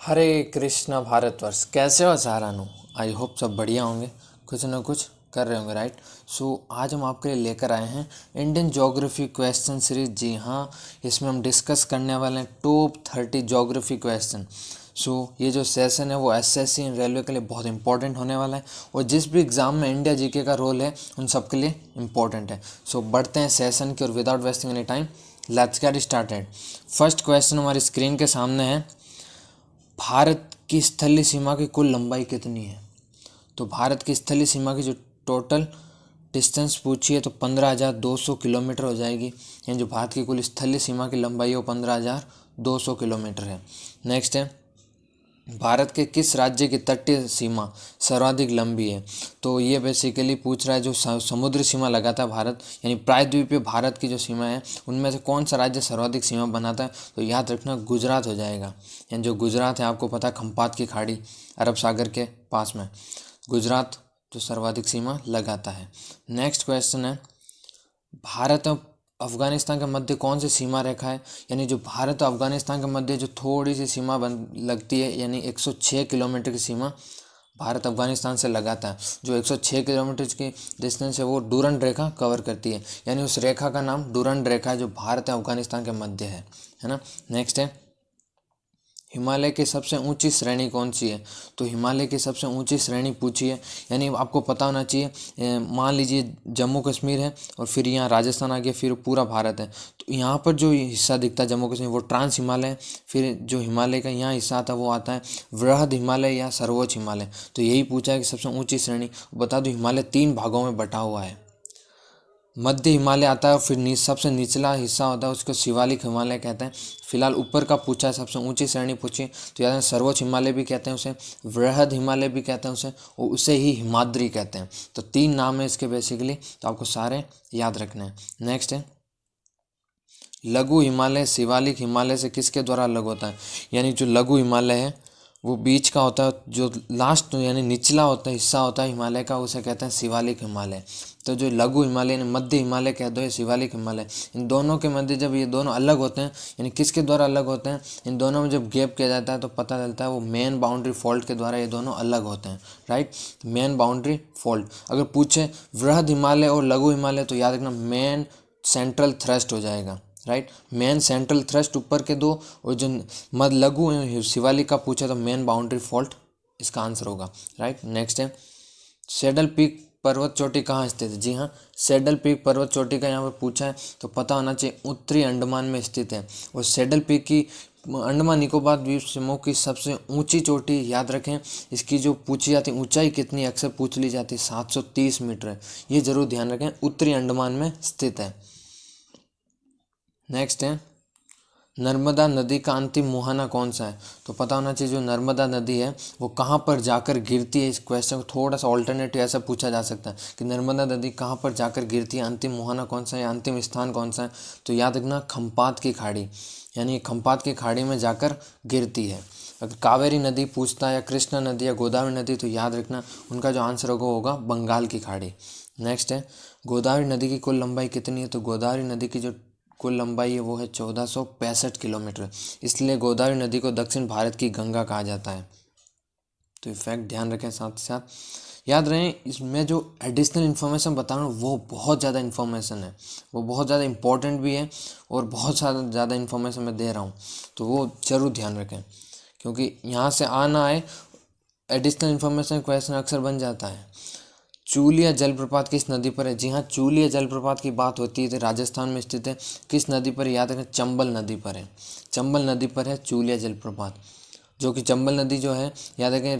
हरे कृष्णा भारतवर्ष, कैसे हो सहारानू। I hope सब बढ़िया होंगे, कुछ ना कुछ कर रहे होंगे, राइट। आज हम आपके लिए लेकर आए हैं इंडियन ज्योग्राफी क्वेश्चन सीरीज। जी हाँ, इसमें हम डिस्कस करने वाले हैं टॉप 30 ज्योग्राफी क्वेश्चन। ये जो सेशन है वो एसएससी एंड रेलवे के लिए बहुत इंपॉर्टेंट होने वाला है, और जिस भी एग्ज़ाम में इंडिया जीके का रोल है उन सब के लिए इम्पॉर्टेंट है। बढ़ते हैं सेशन की, और without wasting any time let's get started. First question हमारी स्क्रीन के सामने है, भारत की स्थलीय सीमा की कुल लंबाई कितनी है। तो भारत की स्थलीय सीमा की जो टोटल डिस्टेंस पूछी है तो 15,200 किलोमीटर हो जाएगी। यानी जो भारत की कुल स्थलीय सीमा की लंबाई है वो 15,200 किलोमीटर है। नेक्स्ट है, भारत के किस राज्य की तटीय सीमा सर्वाधिक लंबी है। तो ये बेसिकली पूछ रहा है जो समुद्री सीमा लगाता है भारत, यानी प्रायद्वीपीय भारत की जो सीमा है उनमें से कौन सा राज्य सर्वाधिक सीमा बनाता है। तो याद रखना गुजरात हो जाएगा। यानी जो गुजरात है, आपको पता है खंपात की खाड़ी अरब सागर के पास में, गुजरात जो सर्वाधिक सीमा लगाता है। नेक्स्ट क्वेश्चन है, भारत और अफगानिस्तान के मध्य कौन सी सीमा रेखा है। यानी जो भारत और अफगानिस्तान के मध्य जो थोड़ी सी सीमा लगती है, यानी 106 किलोमीटर की सीमा भारत अफगानिस्तान से लगाता है। जो 106 किलोमीटर की डिस्टेंस है वो डूरंड रेखा कवर करती है, यानी उस रेखा का नाम डूरंड रेखा है जो भारत और अफगानिस्तान के मध्य है ना। नेक्स्ट है, हिमालय की सबसे ऊंची श्रेणी कौन सी है। तो हिमालय की सबसे ऊंची श्रेणी पूछी है, यानी आपको पता होना चाहिए। मान लीजिए जम्मू कश्मीर है और फिर यहाँ राजस्थान आ गया, फिर पूरा भारत है। तो यहाँ पर जो हिस्सा दिखता है जम्मू कश्मीर वो ट्रांस हिमालय है। फिर जो हिमालय का यहाँ हिस्सा आता है वो आता है वृहद हिमालय या सर्वोच्च हिमालय। तो यही पूछा है कि सबसे ऊँची श्रेणी। बता दूँ हिमालय 3 भागों में बटा हुआ है। मध्य हिमालय आता है, फिर सबसे निचला हिस्सा होता है उसको शिवालिक हिमालय कहते हैं। फिलहाल ऊपर का पूछा है, सबसे ऊंची श्रेणी पूछी तो याद है सर्वोच्च हिमालय भी कहते हैं उसे, वृहद हिमालय भी कहते हैं उसे, और उसे ही हिमाद्री कहते हैं। तो 3 नाम है इसके बेसिकली, तो आपको सारे याद रखने हैं। नेक्स्ट है, लघु हिमालय शिवालिक हिमालय से किसके द्वारा अलग होता है। यानी जो लघु हिमालय है वो बीच का होता है, जो लास्ट यानी निचला होता है हिस्सा होता है हिमालय का, उसे कहते हैं शिवालिक हिमालय। तो जो लघु हिमालय मध्य हिमालय कह दो या शिवालिक हिमालय, इन दोनों के मध्य जब ये दोनों अलग होते हैं, यानी किसके द्वारा अलग होते हैं, इन दोनों में जब गैप किया जाता है तो पता चलता है वो मेन बाउंड्री फॉल्ट के द्वारा ये दोनों अलग होते हैं, राइट। Main boundary fault. अगर पूछे वृहद हिमालय और लघु हिमालय तो याद रखना मेन सेंट्रल थ्रस्ट हो जाएगा, राइट। मेन सेंट्रल थ्रस्ट ऊपर के दो, और जो मध्य लघु शिवालिक का पूछा तो मेन बाउंड्री फॉल्ट इसका आंसर होगा, राइट। नेक्स्ट है, सैडल पीक पर्वत चोटी कहाँ स्थित है। जी हाँ, सैडल पीक पर्वत चोटी का यहाँ पर पूछा है तो पता होना चाहिए उत्तरी अंडमान में स्थित है। और सैडल पीक की अंडमान निकोबार द्वीप समूह की सबसे ऊंची चोटी याद रखें, इसकी जो पूछी जाती है ऊंचाई कितनी अक्सर पूछ ली जाती है 730 मीटर है। ये जरूर ध्यान रखें, उत्तरी अंडमान में स्थित है। नेक्स्ट है, नर्मदा नदी का अंतिम मुहाना कौन सा है। तो पता होना चाहिए जो नर्मदा नदी है वो कहाँ पर जाकर गिरती है। इस क्वेश्चन को थोड़ा सा ऑल्टरनेटिव ऐसा पूछा जा सकता है कि नर्मदा नदी कहाँ पर जाकर गिरती है, अंतिम मुहाना कौन सा है, अंतिम स्थान कौन सा है। तो याद रखना खंपात की खाड़ी, यानी खंपात की खाड़ी में जाकर गिरती है। अगर कावेरी नदी पूछता है या कृष्णा नदी या गोदावरी नदी तो याद रखना उनका जो आंसर होगा बंगाल की खाड़ी। नेक्स्ट है, गोदावरी नदी की कुल लंबाई कितनी है। तो गोदावरी नदी की जो कुल लंबाई है वो है 1465 किलोमीटर। इसलिए गोदावरी नदी को दक्षिण भारत की गंगा कहा जाता है। तो ये फैक्ट ध्यान रखें, साथ ही साथ याद रहें इसमें जो एडिशनल इन्फॉर्मेशन बता रहा हूँ वो बहुत ज़्यादा इन्फॉर्मेशन है, वो बहुत ज़्यादा इंपॉर्टेंट भी है, और बहुत ज़्यादा इन्फॉर्मेशन मैं दे रहा हूँ तो वो ज़रूर ध्यान रखें, क्योंकि यहाँ से आ ना आए एडिशनल इन्फॉर्मेशन क्वेश्चन अक्सर बन जाता है। चूलिया जलप्रपात किस नदी पर है। जी हाँ, चूलिया जलप्रपात की बात होती है तो राजस्थान में स्थित है। किस नदी पर, याद रखें चंबल नदी पर है। चंबल नदी पर है चूलिया जलप्रपात, जो कि चंबल नदी जो है याद रखें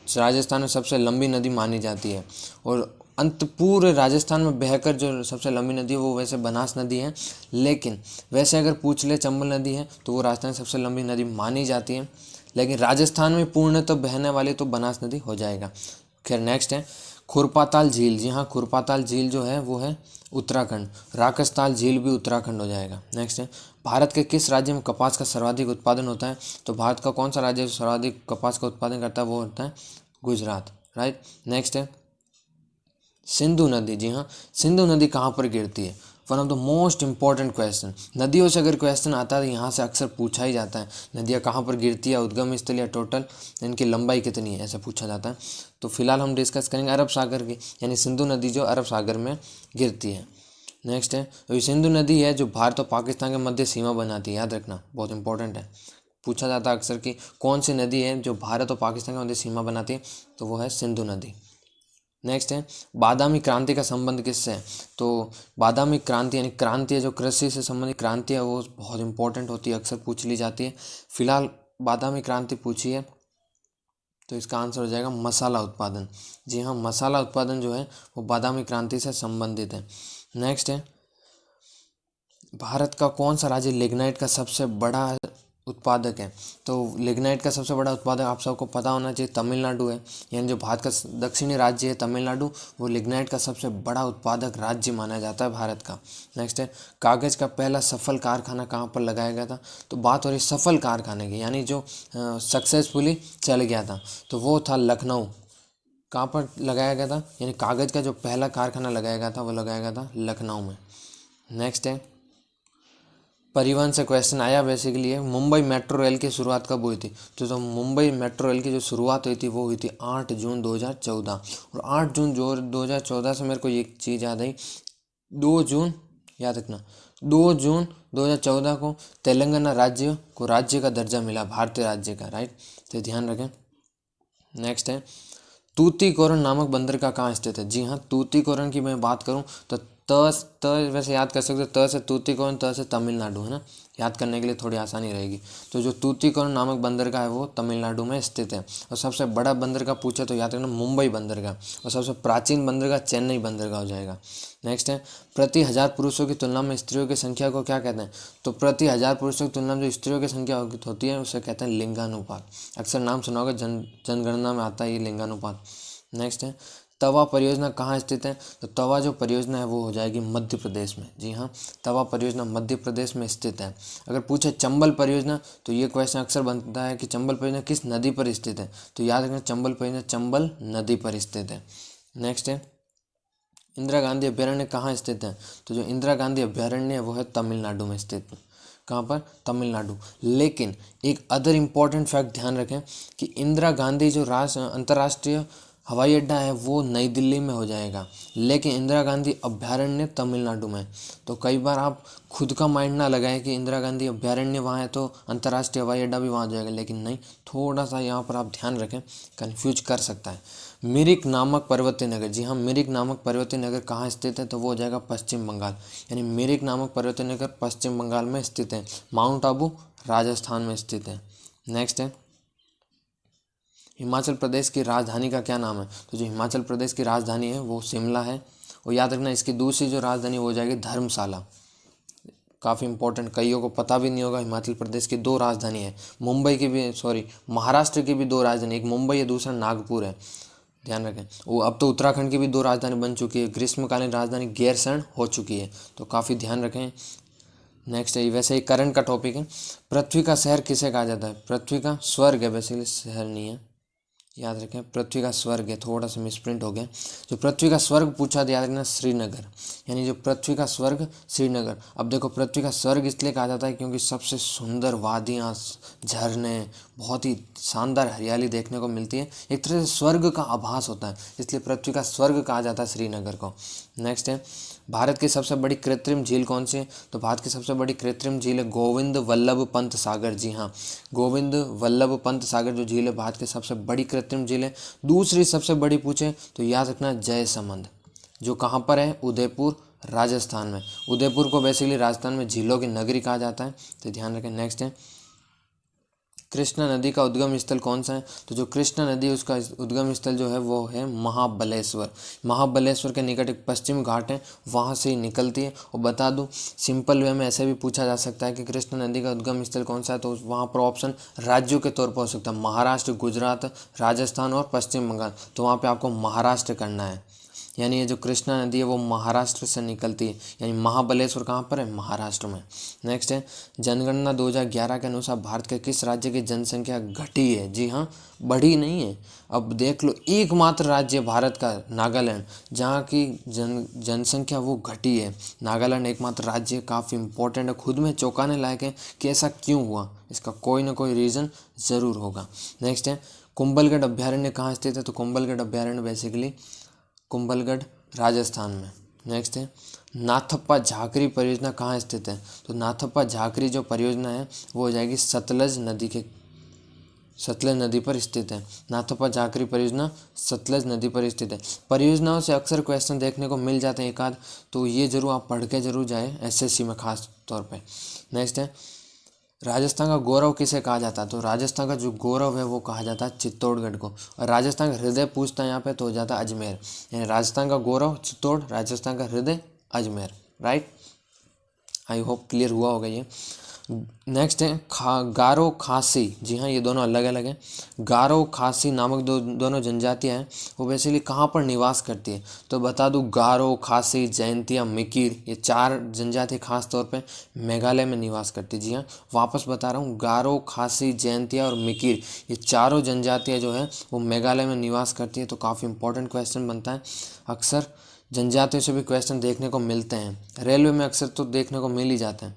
राजस्थान में सबसे लंबी नदी मानी जाती है। और अंत पूरे राजस्थान में बहकर जो सबसे लंबी नदी है वो वैसे बनास नदी है, लेकिन वैसे अगर पूछ ले चंबल नदी है तो वो राजस्थान की सबसे लंबी नदी मानी जाती है, लेकिन राजस्थान में पूर्ण तो बहने वाली तो बनास नदी हो जाएगा। खैर नेक्स्ट है, खुरपाताल झील। जी हाँ, खुरपाताल झील जो है वो है उत्तराखंड। राकसताल झील भी उत्तराखंड हो जाएगा। नेक्स्ट है, भारत के किस राज्य में कपास का सर्वाधिक उत्पादन होता है। तो भारत का कौन सा राज्य सर्वाधिक कपास का उत्पादन करता है, वो होता है गुजरात, राइट। नेक्स्ट है, सिंधु नदी। जी हाँ, सिंधु नदी कहाँ पर गिरती है। One of the most important question. नदियों से अगर क्वेश्चन आता है तो यहाँ से अक्सर पूछा ही जाता है, नदियाँ कहाँ पर गिरती है, उद्गम स्थल या टोटल इनकी लंबाई कितनी है, ऐसा पूछा जाता है। तो फिलहाल हम डिस्कस करेंगे अरब सागर की, यानी सिंधु नदी जो अरब सागर में गिरती है। नेक्स्ट है, तो सिंधु नदी है जो भारत और पाकिस्तान के मध्य सीमा बनाती है, याद रखना बहुत इंपॉर्टेंट है। पूछा जाता है अक्सर कि कौन सी नदी है जो भारत और पाकिस्तान के मध्य सीमा बनाती है, तो वो है सिंधु नदी। नेक्स्ट है, बादामी क्रांति का संबंध किससे है? तो बादामी क्रांति यानी क्रांति है जो कृषि से संबंधित क्रांति है, वो बहुत इंपॉर्टेंट होती है, अक्सर पूछ ली जाती है। फिलहाल बादामी क्रांति पूछी है, तो इसका आंसर हो जाएगा मसाला उत्पादन। जी हाँ, मसाला उत्पादन जो है वो बादामी क्रांति से संबंधित है। नेक्स्ट है, भारत का कौन सा राज्य लिग्नाइट का सबसे बड़ा उत्पादक है? तो लिग्नाइट का सबसे बड़ा उत्पादक आप सबको पता होना चाहिए, तमिलनाडु है। यानी जो भारत का दक्षिणी राज्य है तमिलनाडु, वो लिग्नाइट का सबसे बड़ा उत्पादक राज्य माना जाता है भारत का। नेक्स्ट है, कागज़ का पहला सफल कारखाना कहाँ पर लगाया गया था? तो बात हो रही सफल कारखाने की, यानी जो सक्सेसफुली चल गया था, तो वो था लखनऊ। कहाँ पर लगाया गया था? यानी कागज़ का जो पहला कारखाना लगाया गया था वो लगाया गया था लखनऊ में। नेक्स्ट है, परिवहन से क्वेश्चन आया बेसिकली है, मुंबई मेट्रो रेल की शुरुआत कब हुई थी? तो मुंबई मेट्रो रेल की जो शुरुआत हुई थी वो हुई थी 8 जून 2014। और 8 जून 2014 से मेरे को एक चीज़ याद आई, 2 जून याद रखना, 2 जून 2014 को तेलंगाना राज्य को राज्य का दर्जा मिला, भारतीय राज्य का, राइट, तो ध्यान रखें। नेक्स्ट है, तूतीकोरन नामक बंदर का कहाँ स्थित है? जी हाँ, तूतीकोरन की मैं बात करूँ तो त वैसे याद कर सकते हो, त से तूतीकोरन, त से तमिलनाडु, है ना, याद करने के लिए थोड़ी आसानी रहेगी। तो जो तूतीकोरन नामक बंदर का है वो तमिलनाडु में स्थित है। और सबसे बड़ा बंदर का पूछे तो याद रखना मुंबई बंदर का, और सबसे प्राचीन बंदर का चेन्नई बंदर का हो जाएगा। नेक्स्ट है, प्रति 1000 पुरुषों की तुलना में स्त्रियों की संख्या को क्या कहते हैं? तो प्रति 1000 पुरुषों की तुलना में जो स्त्रियों की संख्या होती है उसे कहते हैं लिंगानुपात। अक्सर नाम सुना होगा, जनगणना में आता है ये लिंगानुपात। नेक्स्ट है, तवा परियोजना कहाँ स्थित है? तो तवा जो परियोजना है वो हो जाएगी मध्य प्रदेश में। जी हाँ, तवा परियोजना मध्य प्रदेश में स्थित है। अगर पूछे चंबल परियोजना, तो ये क्वेश्चन अक्सर बनता है कि चंबल परियोजना किस नदी पर स्थित है? तो याद रखना चंबल परियोजना चंबल नदी पर स्थित है। नेक्स्ट है, इंदिरा गांधी अभ्यारण्य कहाँ स्थित है? तो जो इंदिरा गांधी अभ्यारण्य है वो है तमिलनाडु में स्थित। कहाँ पर? तमिलनाडु। लेकिन एक अदर इम्पॉर्टेंट फैक्ट ध्यान रखें कि इंदिरा गांधी जो अंतर्राष्ट्रीय हवाई अड्डा है वो नई दिल्ली में हो जाएगा, लेकिन इंदिरा गांधी अभ्यारण्य तमिलनाडु में। तो कई बार आप खुद का माइंड ना लगाएं कि इंदिरा गांधी अभ्यारण्य वहाँ है तो अंतर्राष्ट्रीय हवाई अड्डा भी वहाँ हो जाएगा, लेकिन नहीं, थोड़ा सा यहाँ पर आप ध्यान रखें, कन्फ्यूज कर सकता है। मिरिक नामक पर्वतीय नगर, जी हाँ, मिरिक नामक पर्वतीय नगर कहाँ स्थित है? तो वो हो जाएगा पश्चिम बंगाल। यानी मिरिक नामक पर्वतीय नगर पश्चिम बंगाल में स्थित है। माउंट आबू राजस्थान में स्थित है। नेक्स्ट है, हिमाचल प्रदेश की राजधानी का क्या नाम है? तो जो हिमाचल प्रदेश की राजधानी है वो शिमला है। और याद रखना इसकी दूसरी जो राजधानी हो जाएगी धर्मशाला। काफ़ी इंपॉर्टेंट, कईयों को पता भी नहीं होगा, हिमाचल प्रदेश की 2 राजधानी है, मुंबई की भी, सॉरी, महाराष्ट्र की भी 2 राजधानी, एक मुंबई है दूसरा नागपुर है, ध्यान रखें। वो अब तो उत्तराखंड की भी 2 राजधानी बन चुकी है, ग्रीष्मकालीन राजधानी गैरसैंण हो चुकी है, तो काफ़ी ध्यान रखें। नेक्स्ट है, वैसे ही करंट का टॉपिक है, पृथ्वी का शहर किसे कहा जाता है? पृथ्वी का स्वर्ग है, बेसिकली शहर नहीं है, याद रखें पृथ्वी का स्वर्ग है, थोड़ा सा मिसप्रिंट हो गया। जो पृथ्वी का स्वर्ग पूछा तो याद रखना श्रीनगर, यानी जो पृथ्वी का स्वर्ग श्रीनगर। अब देखो पृथ्वी का स्वर्ग इसलिए कहा जाता है क्योंकि सबसे सुंदर वादियाँ, झरने, बहुत ही शानदार हरियाली देखने को मिलती है, एक तरह से स्वर्ग का आभास होता है, इसलिए पृथ्वी का स्वर्ग कहा जाता है श्रीनगर को। नेक्स्ट है, भारत की सबसे बड़ी कृत्रिम झील कौन सी है? तो भारत की सबसे बड़ी कृत्रिम झील है गोविंद वल्लभ पंत सागर। जी हाँ, गोविंद वल्लभ पंत सागर जो झील है भारत की सबसे बड़ी कृत्रिम झील है। दूसरी सबसे बड़ी पूछे तो याद रखना जयसमंद, जो कहाँ पर है? उदयपुर राजस्थान में। उदयपुर को बेसिकली राजस्थान में झीलों की नगरी कहा जाता है, तो ध्यान रखें। नेक्स्ट है, कृष्णा नदी का उद्गम स्थल कौन सा है? तो जो कृष्णा नदी उसका उद्गम स्थल जो है वो है महाबलेश्वर। महाबलेश्वर के निकट एक पश्चिम घाट है, वहाँ से ही निकलती है। और बता दूं, सिंपल वे में ऐसे भी पूछा जा सकता है कि कृष्णा नदी का उद्गम स्थल कौन सा है, तो वहाँ पर ऑप्शन राज्यों के तौर पर हो सकता है, महाराष्ट्र, गुजरात, राजस्थान और पश्चिम बंगाल, तो वहाँ पर आपको महाराष्ट्र करना है। यानी ये जो कृष्णा नदी है वो महाराष्ट्र से निकलती है, यानी महाबलेश्वर कहाँ पर है, महाराष्ट्र में। नेक्स्ट है, जनगणना 2011 के अनुसार भारत के किस राज्य की जनसंख्या घटी है? जी हाँ, बढ़ी नहीं है। अब देख लो, एकमात्र राज्य भारत का नागालैंड, जहाँ की जनसंख्या वो घटी है। नागालैंड एकमात्र राज्य काफ़ी इंपॉर्टेंट है, खुद में चौंकाने लायक है कि ऐसा क्यों हुआ, इसका कोई ना कोई रीज़न ज़रूर होगा। नेक्स्ट है, कुंभलगढ़ अभ्यारण्य कहाँ स्थित है? तो कुंभलगढ़ अभ्यारण्य बेसिकली कुंभलगढ़ राजस्थान में। नेक्स्ट है, नाथप्पा झाकरी परियोजना कहाँ स्थित है? तो नाथप्पा झाकरी जो परियोजना है वो हो जाएगी सतलज नदी पर स्थित है। नाथप्पा झाकरी परियोजना सतलज नदी पर स्थित है। परियोजनाओं से अक्सर क्वेश्चन देखने को मिल जाते हैं एक आध, तो ये जरूर आप पढ़ के जरूर जाए एसएससी में खास तौर पे। नेक्स्ट है, राजस्थान का गौरव किसे कहा जाता है? तो राजस्थान का जो गौरव है वो कहा जाता है चित्तौड़गढ़ को। और राजस्थान का हृदय पूछता है यहाँ पे तो हो जाता है अजमेर, यानी राजस्थान का गौरव चित्तौड़, राजस्थान का हृदय Ajmer. Right, I hope clear हुआ होगा ये। नेक्स्ट है गारो खासी, जी हाँ ये दोनों अलग अलग हैं। गारो खासी नामक दोनों जनजातियाँ हैं, वो बेसिकली कहाँ पर निवास करती है? तो बता दूँ, गारो खासी जयंतिया मिकिर, ये 4 जनजाति खास तौर पे मेघालय में निवास करती है। जी हाँ, वापस बता रहा हूँ, गारो खासी जयंतिया और मिकिर, ये चारों जनजातियाँ जो है वो मेघालय में निवास करती है। तो काफ़ी इंपॉर्टेंट क्वेश्चन बनता है, अक्सर जनजातियों से भी क्वेश्चन देखने को मिलते हैं, रेलवे में अक्सर तो देखने को मिल ही जाते हैं।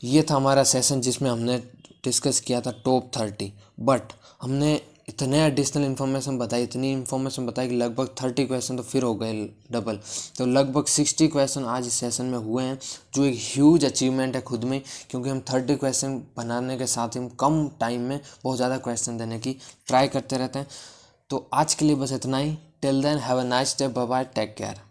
ये था हमारा सेशन जिसमें हमने डिस्कस किया था टॉप 30, बट हमने इतने एडिशनल इन्फॉर्मेशन बताई, इतनी इन्फॉर्मेशन बताई कि लगभग 30 क्वेश्चन तो फिर हो गए डबल, तो लगभग 60 क्वेश्चन आज इस सेशन में हुए हैं, जो एक ह्यूज अचीवमेंट है खुद में, क्योंकि हम 30 क्वेश्चन बनाने के साथ ही हम कम टाइम में बहुत ज़्यादा क्वेश्चन देने की ट्राई करते रहते हैं। तो आज के लिए बस इतना ही। Till then have a nice day, bye bye, take care.